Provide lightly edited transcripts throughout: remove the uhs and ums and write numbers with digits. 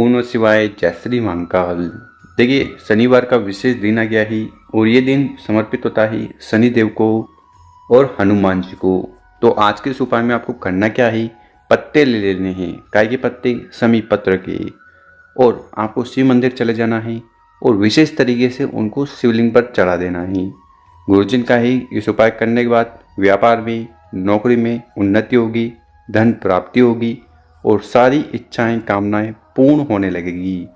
ओम नमः शिवाय, जय श्री महाकाल। देखिए, शनिवार का विशेष दिन आ गया ही और ये दिन समर्पित होता है शनि देव को और हनुमान जी को। तो आज के इस उपाय में आपको करना क्या है, पत्ते ले लेने हैं, काय के पत्ते, समी पत्र के, और आपको शिव मंदिर चले जाना है और विशेष तरीके से उनको शिवलिंग पर चढ़ा देना है। गुरुजी का ही इस उपाय करने के बाद व्यापार में, नौकरी में उन्नति होगी, धन प्राप्ति होगी और सारी इच्छाएं, कामनाएं पूर्ण होने लगेगी।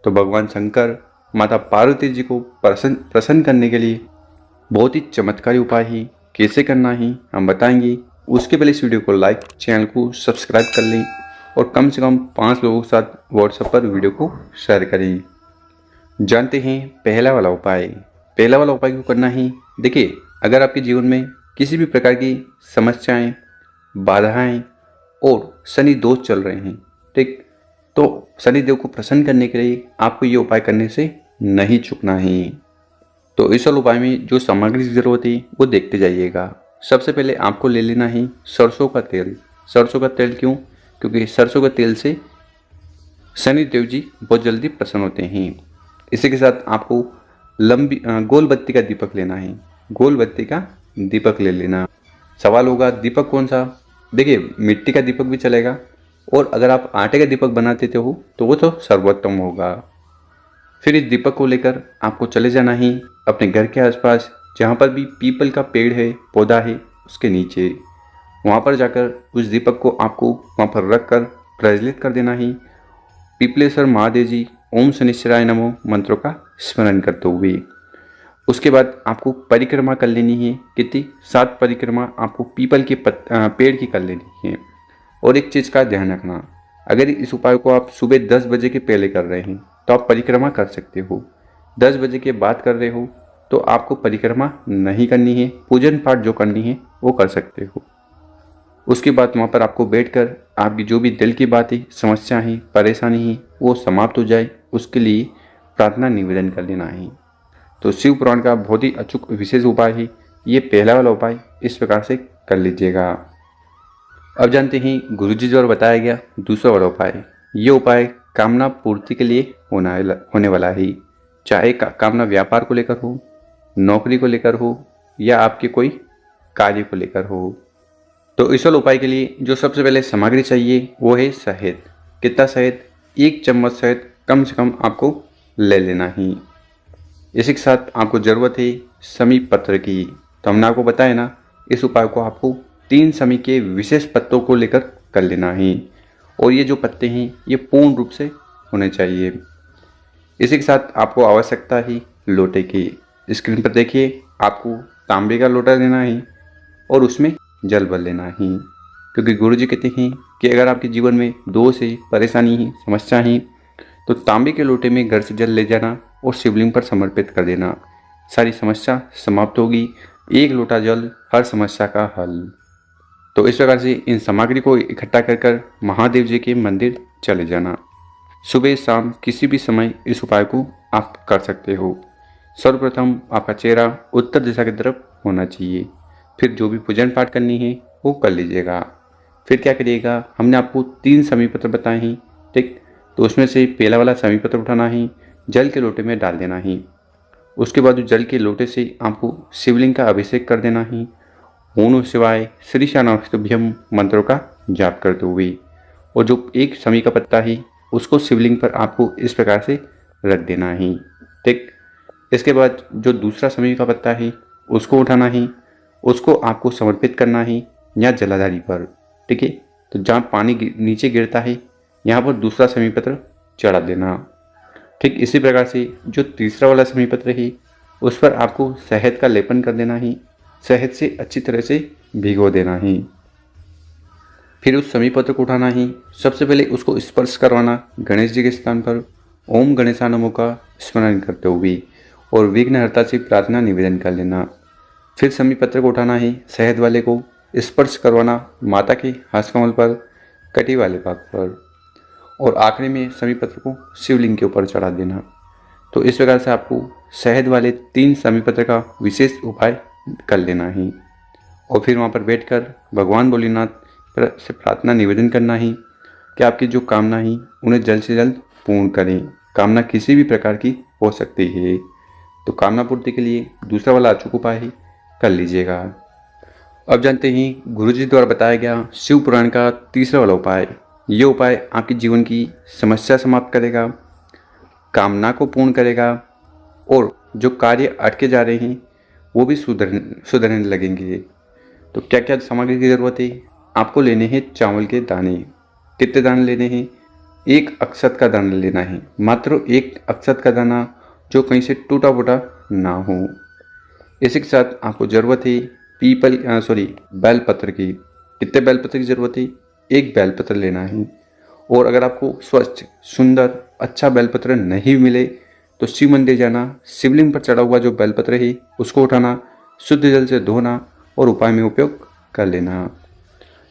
तो भगवान शंकर, माता पार्वती जी को प्रसन्न करने के लिए बहुत ही चमत्कारी उपाय है। कैसे करना है हम बताएंगे। उसके पहले इस वीडियो को लाइक, चैनल को सब्सक्राइब कर लें और कम से कम 5 लोगों के साथ व्हाट्सएप पर वीडियो को शेयर करें। जानते हैं पहला वाला उपाय। पहला वाला उपाय क्यों करना है। देखिए, अगर आपके जीवन में किसी भी प्रकार की समस्याएं, बाधाएं और शनि दोष चल रहे हैं, ठीक, तो शनि देव को प्रसन्न करने के लिए आपको ये उपाय करने से नहीं चूकना है। तो इस उपाय में जो सामग्री की जरूरत है वो देखते जाइएगा। सबसे पहले आपको ले लेना है सरसों का तेल। सरसों का तेल क्यों? क्योंकि सरसों के तेल से शनि देव जी बहुत जल्दी प्रसन्न होते हैं। इसी के साथ आपको लंबी गोल बत्ती का दीपक लेना है। गोल बत्ती का दीपक ले लेना। सवाल होगा दीपक कौन सा? देखिए, मिट्टी का दीपक भी चलेगा और अगर आप आटे का दीपक बना देते हो तो वो तो सर्वोत्तम होगा। फिर इस दीपक को लेकर आपको चले जाना है अपने घर के आसपास, जहाँ पर भी पीपल का पेड़ है, पौधा है, उसके नीचे। वहाँ पर जाकर उस दीपक को आपको वहाँ पर रख कर प्रज्वलित कर देना है। पीपलेश्वर महादेव जी ओम शनिश्चराय नमो मंत्रों का स्मरण करते हुए। उसके बाद आपको परिक्रमा कर लेनी है। कितनी? 7 परिक्रमा आपको पीपल के पेड़ की कर लेनी है। और एक चीज़ का ध्यान रखना, अगर इस उपाय को आप सुबह 10 बजे के पहले कर रहे हैं तो आप परिक्रमा कर सकते हो। 10 बजे के बाद कर रहे हो तो आपको परिक्रमा नहीं करनी है। पूजन पाठ जो करनी है वो कर सकते हो। उसके बाद वहाँ पर आपको बैठकर आपकी जो भी दिल की बातें, समस्या है, परेशानी है, वो समाप्त हो जाए, उसके लिए प्रार्थना निवेदन कर लेना है। तो शिव पुराण का बहुत ही अचूक विशेष उपाय है। ये पहला वाला उपाय इस प्रकार से कर लीजिएगा। अब जानते हैं गुरुजी द्वारा बताया गया दूसरा वाला उपाय। ये उपाय कामना पूर्ति के लिए होने वाला है। चाहे कामना व्यापार को लेकर हो, नौकरी को लेकर हो या आपके कोई कार्य को लेकर हो। तो इस वाले उपाय के लिए जो सबसे पहले सामग्री चाहिए वो है शहद। कितना शहद? 1 चम्मच शहद कम से कम आपको ले लेना है। इसी के साथ आपको ज़रूरत है समी पत्र की। तो हमने आपको बताया ना, इस उपाय को आपको 3 समी के विशेष पत्तों को लेकर कर लेना है और ये जो पत्ते हैं ये पूर्ण रूप से होने चाहिए। इसी के साथ आपको आवश्यकता है लोटे की। स्क्रीन पर देखिए, आपको तांबे का लोटा लेना है और उसमें जल भर लेना है। क्योंकि गुरुजी कहते हैं कि अगर आपके जीवन में दोष है, परेशानी है, समस्या है, तो तांबे के लोटे में घर से जल ले जाना और शिवलिंग पर समर्पित कर देना। सारी समस्या समाप्त होगी। 1 लोटा जल, हर समस्या का हल। तो इस प्रकार से इन सामग्री को इकट्ठा कर महादेव जी के मंदिर चले जाना। सुबह शाम किसी भी समय इस उपाय को आप कर सकते हो। सर्वप्रथम आपका चेहरा उत्तर दिशा की तरफ होना चाहिए। फिर जो भी पूजन पाठ करनी है वो कर लीजिएगा। फिर क्या करिएगा, हमने आपको 3 समी पत्र बताए हैं, ठीक, तो उसमें से पहला वाला समी पत्र उठाना है, जल के लोटे में डाल देना है। उसके बाद जल के लोटे से आपको शिवलिंग का अभिषेक कर देना है। ओम नमः शिवाय, श्री शानभ्यम मंत्रों का जाप करते हुए। और जो 1 समी का पत्ता है उसको शिवलिंग पर आपको इस प्रकार से रख देना है, ठीक। इसके बाद जो दूसरा समी का पत्ता है उसको उठाना है, उसको आपको समर्पित करना है या जलाधारी पर, ठीक है। तो जहाँ पानी नीचे गिरता है यहाँ पर दूसरा समी पत्र चढ़ा देना। ठीक इसी प्रकार से जो तीसरा वाला समी पत्र है उस पर आपको शहद का लेपन कर देना है। शहद से अच्छी तरह से भिगो देना है। फिर उस समी पत्र को उठाना है। सबसे पहले उसको स्पर्श करवाना गणेश जी के स्थान पर ओम गणेशाय नमः का स्मरण करते हुए और विघ्नहर्ता से प्रार्थना निवेदन कर लेना। फिर समी पत्र को उठाना है, शहद वाले को स्पर्श करवाना माता के हस्तकमल पर, कटी वाले भाग पर, और आखिरी में समी पत्र को शिवलिंग के ऊपर चढ़ा देना। तो इस प्रकार से आपको शहद वाले 3 समी पत्र का विशेष उपाय कर लेना है। और फिर वहाँ पर बैठकर भगवान भोलेनाथ से प्रार्थना निवेदन करना है कि आपकी जो कामना है उन्हें जल्द से जल्द पूर्ण करें। कामना किसी भी प्रकार की हो सकती है, तो कामना पूर्ति के लिए दूसरा वाला अचूक उपाय ही कर लीजिएगा। अब जानते हैं गुरुजी द्वारा बताया गया शिव पुराण का तीसरा वाला उपाय। ये उपाय आपके जीवन की समस्या समाप्त करेगा, कामना को पूर्ण करेगा और जो कार्य अटके जा रहे हैं वो भी सुधरने लगेंगे। तो क्या क्या सामग्री की ज़रूरत है? आपको लेने हैं चावल के दाने। कितने दाने लेने हैं? एक अक्षत का दाना लेना है, मात्र एक अक्षत का दाना जो कहीं से टूटा फूटा ना हो। इसी के साथ आपको ज़रूरत है बेलपत्र की। कितने बेलपत्र की ज़रूरत है? एक बेलपत्र लेना है। और अगर आपको स्वच्छ सुंदर अच्छा बेलपत्र नहीं मिले तो शिव मंदिर जाना, शिवलिंग पर चढ़ा हुआ जो बेलपत्र है उसको उठाना, शुद्ध जल से धोना और उपाय में उपयोग कर लेना।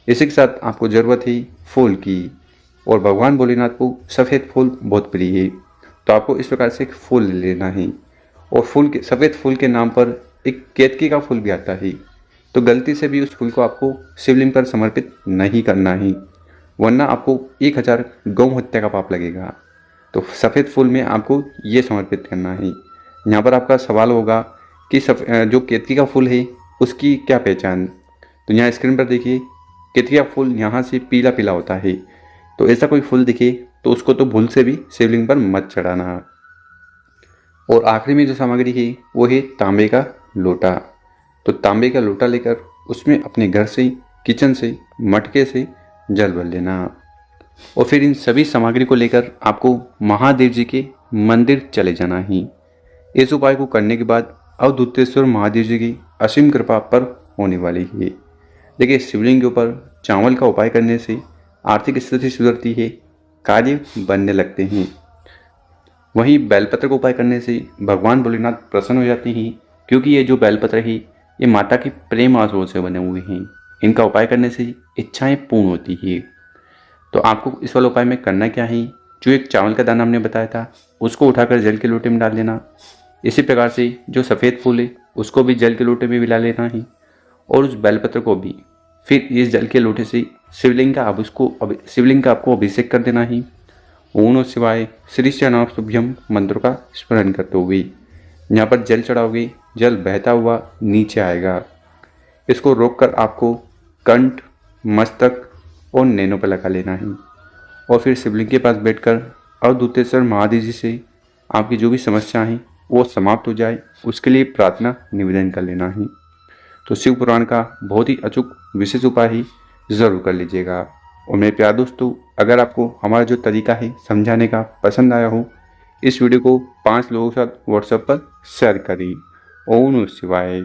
इसी के साथ आपको ज़रूरत है फूल की, और भगवान भोलेनाथ को सफ़ेद फूल बहुत प्रिय है, तो आपको इस प्रकार से एक फूल ले लेना है। और सफ़ेद फूल के नाम पर एक केतकी का फूल भी आता है, तो गलती से भी उस फूल को आपको शिवलिंग पर समर्पित नहीं करना है, वरना आपको 1000 गौ हत्या का पाप लगेगा। तो सफ़ेद फूल में आपको ये समर्पित करना है। यहाँ पर आपका सवाल होगा कि जो केतकी का फूल है उसकी क्या पहचान? तो यहाँ स्क्रीन पर देखिए, केतकी का फूल यहाँ से पीला पीला होता है, तो ऐसा कोई फूल दिखे तो उसको तो भूल से भी शिवलिंग पर मत चढ़ाना। और आखिरी में जो सामग्री है वो है तांबे का लोटा। तो तांबे का लोटा लेकर उसमें अपने घर से, किचन से, मटके से जल भर लेना। और फिर इन सभी सामग्री को लेकर आपको महादेव जी के मंदिर चले जाना ही। इस उपाय को करने के बाद अवधूतेश्वर महादेव जी की असीम कृपा पर होने वाली है। देखिए, शिवलिंग के ऊपर चावल का उपाय करने से आर्थिक स्थिति सुधरती है, कार्य बनने लगते हैं। वहीं बेलपत्र का उपाय करने से भगवान भोलेनाथ प्रसन्न हो जाते हैं, क्योंकि ये जो बेलपत्र है ये माता की प्रेम आंसुओं से बने हुए हैं। इनका उपाय करने से इच्छाएं पूर्ण होती है। तो आपको इस वाले उपाय में करना क्या है? जो एक चावल का दाना हमने बताया था उसको उठाकर जल के लोटे में डाल लेना। इसी प्रकार से जो सफ़ेद फूल है उसको भी जल के लोटे में मिला लेना है, और उस बेलपत्र को भी फिर इस जल के लोटे से शिवलिंग का आपको अभिषेक कर देना है। ओम नमः शिवाय श्री श्यानाभ्युम मंत्र का स्मरण करते हुए यहाँ पर जल चढ़ाओगे, जल बहता हुआ नीचे आएगा। इसको रोककर आपको कंठ, मस्तक और नैनों पर लगा लेना है, और फिर शिवलिंग के पास बैठकर अवधूतेश्वर महादेव जी से आपकी जो भी समस्या है वो समाप्त हो जाए उसके लिए प्रार्थना निवेदन कर लेना है। तो शिव पुराण का बहुत ही अचूक विशेष उपाय ही ज़रूर कर लीजिएगा। और मेरे प्यारे दोस्तों, अगर आपको हमारा जो तरीका है समझाने का पसंद आया हो, इस वीडियो को 5 लोगों के साथ व्हाट्सएप पर शेयर करें। ओम नमः शिवाय।